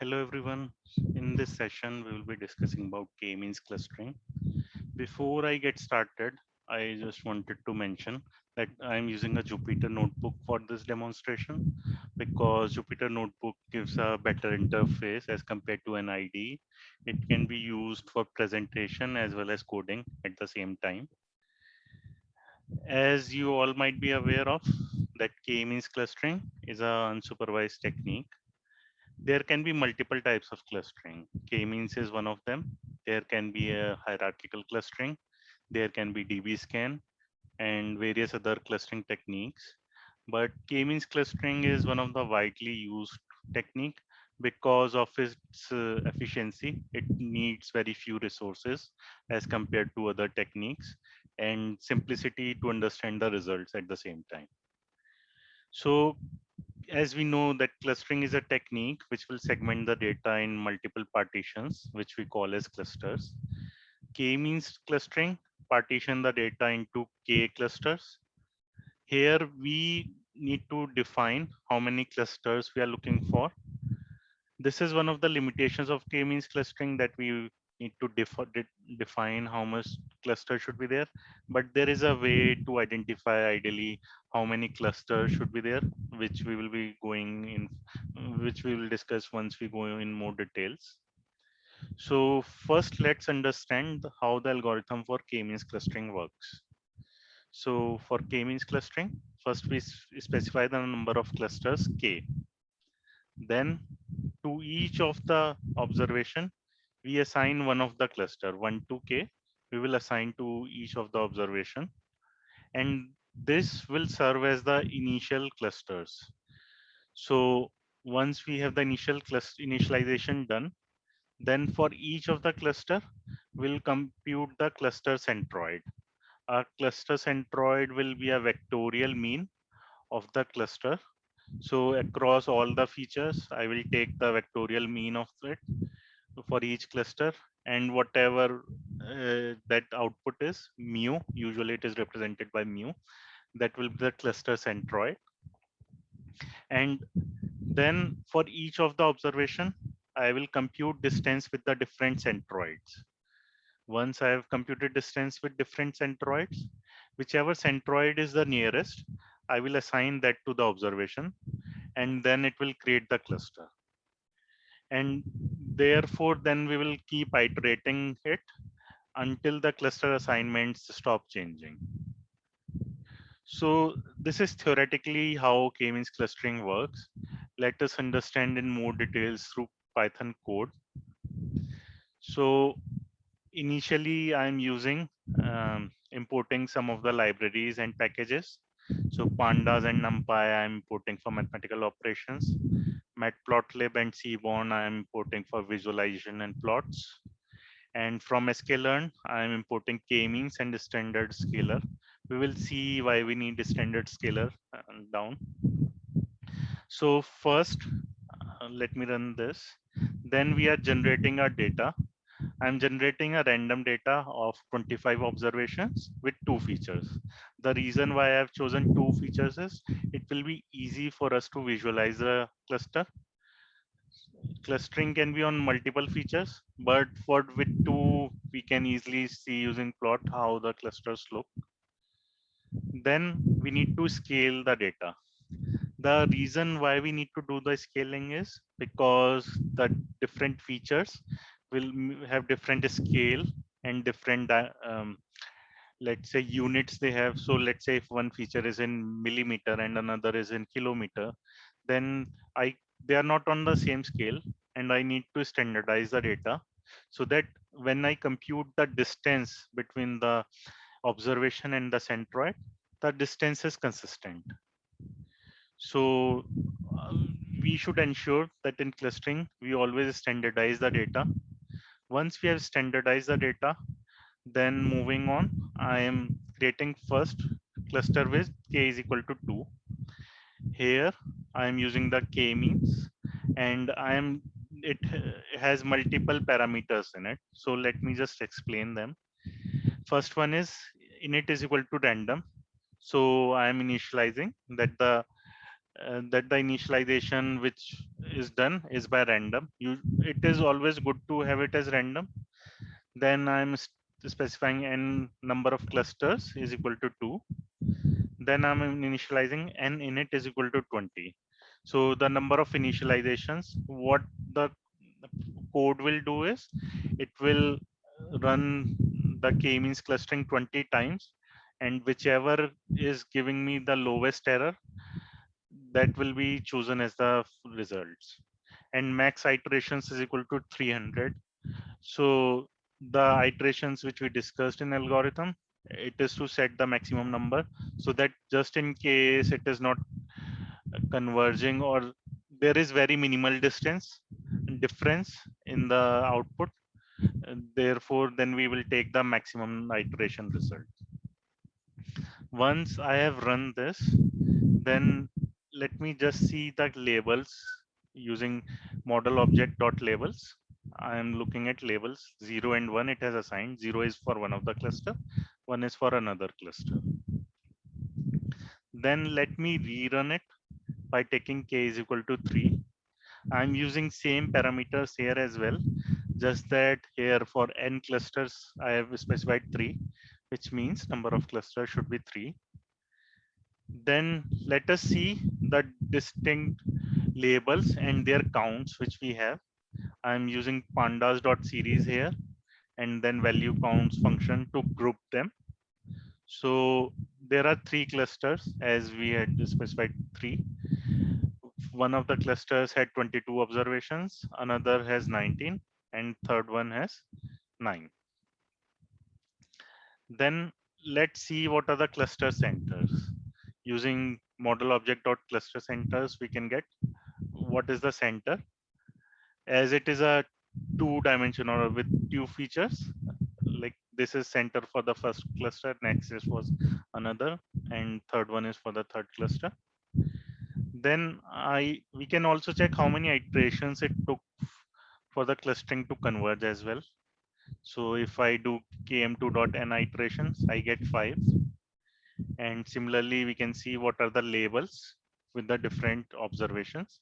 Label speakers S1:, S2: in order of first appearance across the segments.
S1: Hello everyone. In this session, we will be discussing about k-means clustering. Before I get started, I just wanted to mention that I'm using a Jupyter notebook for this demonstration because Jupyter notebook gives a better interface as compared to an IDE. It can be used for presentation as well as coding at the same time. As you all might be aware of, that k-means clustering is a unsupervised technique. There can be multiple types of clustering. K-means is one of them. There can be a hierarchical clustering. There can be DB scan and various other clustering techniques. But K-means clustering is one of the widely used technique because of its efficiency. It needs very few resources as compared to other techniques and simplicity to understand the results at the same time. So as we know that clustering is a technique which will segment the data in multiple partitions, which we call as clusters. K-means clustering partition the data into K clusters. Here we need to define how many clusters we are looking for. This is one of the limitations of k-means clustering, that we need to define how much cluster should be there, but there is a way to identify ideally how many clusters should be there, which we will be going in, which we will discuss once we go in more details. So first let's understand how the algorithm for k-means clustering works. So for k-means clustering, first we specify the number of clusters k. Then to each of the observation, we assign one of the cluster, 1 to k. We will assign to each of the observation. And this will serve as the initial clusters. So once we have the initial cluster initialization done, then for each of the cluster, we'll compute the cluster centroid. Our cluster centroid will be a vectorial mean of the cluster. So across all the features, I will take the vectorial mean of it for each cluster, and whatever that output is, mu, usually it is represented by mu, that will be the cluster centroid. And then for each of the observation, I will compute distance with the different centroids. Once I have computed distance with different centroids, whichever centroid is the nearest, I will assign that to the observation, and then it will create the cluster. And therefore, then we will keep iterating it until the cluster assignments stop changing. So this is theoretically how k-means clustering works. Let us understand in more details through Python code. So initially I'm using importing some of the libraries and packages. So pandas and numpy I'm importing for mathematical operations. Matplotlib and seaborn I'm importing for visualization and plots. And from sklearn, I'm importing k-means and standard scalar. We will see why we need a standard scalar down. So first, let me run this. Then we are generating our data. I'm generating a random data of 25 observations with two features. The reason why I've chosen two features is it will be easy for us to visualize a cluster. Clustering can be on multiple features, but for with two, we can easily see using plot how the clusters look. Then we need to scale the data. The reason why we need to do the scaling is because the different features will have different scale and different let's say units they have. So let's say if one feature is in millimeter and another is in kilometer, then I they are not on the same scale, and I need to standardize the data so that when I compute the distance between the observation and the centroid, the distance is consistent. So we should ensure that in clustering, we always standardize the data. Once we have standardized the data, then moving on, I am creating first cluster with k is equal to 2. Here, I am using the k-means, and it has multiple parameters in it. So let me just explain them. First one is init is equal to random. So I am initializing that the that the initialization which is done is by random. It is always good to have it as random. Then I'm specifying n number of clusters is equal to 2. Then I'm initializing n init is equal to 20. So the number of initializations, what the code will do is it will run the k-means clustering 20 times, and whichever is giving me the lowest error, that will be chosen as the results. And max iterations is equal to 300. So the iterations which we discussed in algorithm, it is to set the maximum number, so that just in case it is not converging or there is very minimal difference in the output, therefore then we will take the maximum iteration result. Once I have run this, then let me just see the labels using model object dot labels. I am looking at labels 0 and 1. It has assigned 0 is for one of the cluster, 1 is for another cluster. Then let me rerun it by taking k is equal to 3. I'm using same parameters here as well, just that here for n clusters I have specified 3, which means number of clusters should be 3. Then let us see the distinct labels and their counts which we have. I'm using pandas.series here, and then value counts function to group them. So there are 3 clusters as we had specified 3. One of the clusters had 22 observations, another has 19, and third one has 9. Then let's see what are the cluster centers. Using model object dot cluster centers, we can get what is the center, as it is a two-dimensional with two features. Like this is center for the first cluster, next is was another, and third one is for the third cluster. Then we can also check how many iterations it took for the clustering to converge as well. So if I do km2.n iterations, I get 5. And similarly, we can see what are the labels with the different observations.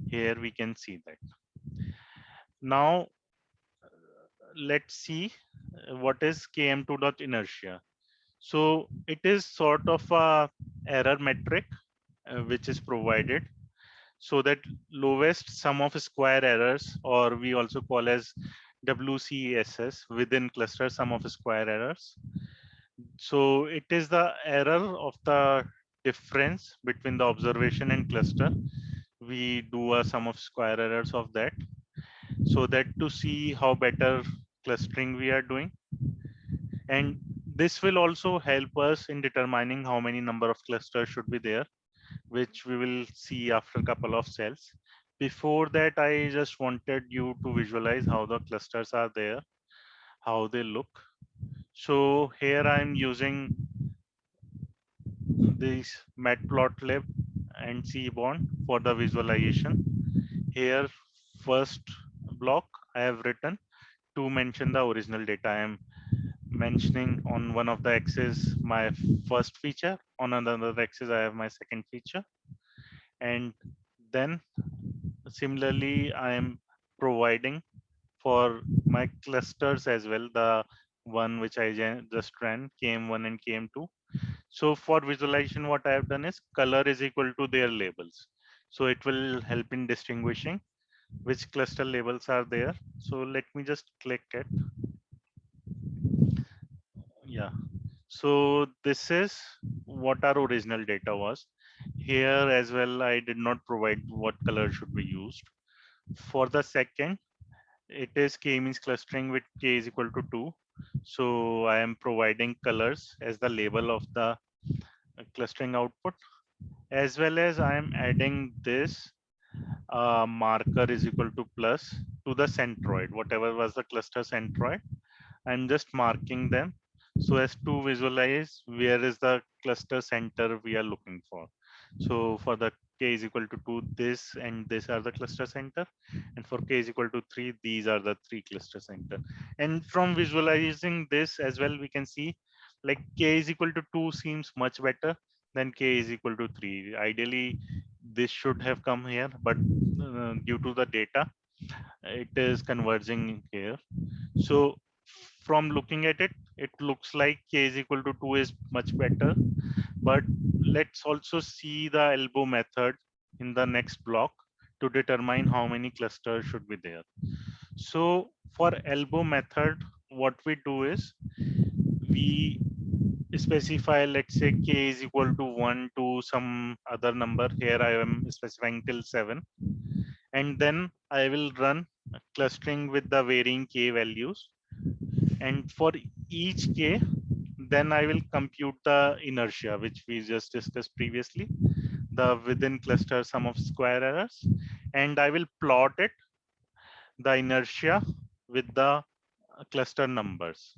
S1: Here we can see that. Now let's see what is km2.inertia. So it is sort of a error metric which is provided, so that lowest sum of square errors, or we also call as WCSS, within cluster sum of square errors. So it is the error of the difference between the observation and cluster. We do a sum of square errors of that, so that to see how better clustering we are doing. And this will also help us in determining how many number of clusters should be there, which we will see after a couple of cells. Before that, I just wanted you to visualize how the clusters are there, how they look. So here I'm using this matplotlib and Seaborn for the visualization. Here, first block I have written to mention the original data. I am mentioning on one of the axes my first feature, on another axis I have my second feature, and then similarly I am providing for my clusters as well, the one which I just ran, km1 and km2. So for visualization, what I have done is color is equal to their labels, so it will help in distinguishing which cluster labels are there. So let me just click it. Yeah, so this is what our original data was. Here as well, I did not provide what color should be used. For the second, it is k-means clustering with k is equal to 2. So I am providing colors as the label of the clustering output, as well as I am adding this marker is equal to plus to the centroid, whatever was the cluster centroid. I'm just marking them so as to visualize where is the cluster center we are looking for. So for the k is equal to 2, this and this are the cluster center, and for k is equal to 3, these are the 3 cluster center. And from visualizing this as well, we can see like k is equal to 2 seems much better than k is equal to 3. Ideally, this should have come here, but due to the data, it is converging here. So from looking at it, it looks like k is equal to 2 is much better. But let's also see the elbow method in the next block to determine how many clusters should be there. So for elbow method, what we do is we specify, let's say k is equal to 1 to some other number. Here I am specifying till 7. And then I will run clustering with the varying k values. And for each k, then I will compute the inertia, which we just discussed previously, the within cluster sum of square errors. And I will plot it, the inertia with the cluster numbers.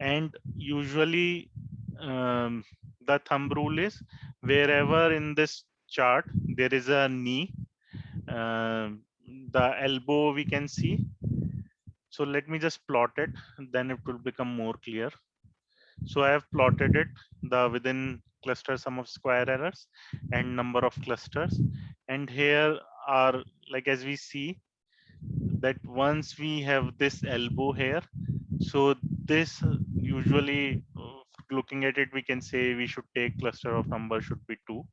S1: And usually the thumb rule is wherever in this chart there is a knee, the elbow we can see. So let me just plot it, then it will become more clear. So I have plotted it, the within cluster sum of square errors and number of clusters. And here are, like, as we see that once we have this elbow here, so this usually looking at it, we can say we should take cluster of number should be 2.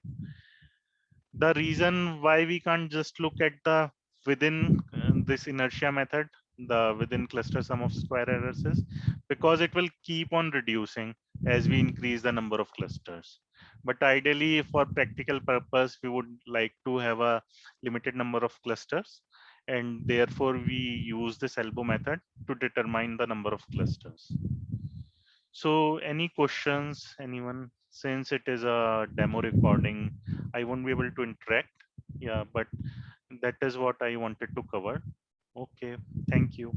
S1: The reason why we can't just look at the within this inertia method, the within cluster sum of square errors, is because it will keep on reducing as we increase the number of clusters. But ideally, for practical purpose, we would like to have a limited number of clusters, and therefore we use this elbow method to determine the number of clusters. So any questions, anyone? Since it is a demo recording, I won't be able to interact. Yeah, but that is what I wanted to cover. Okay, thank you.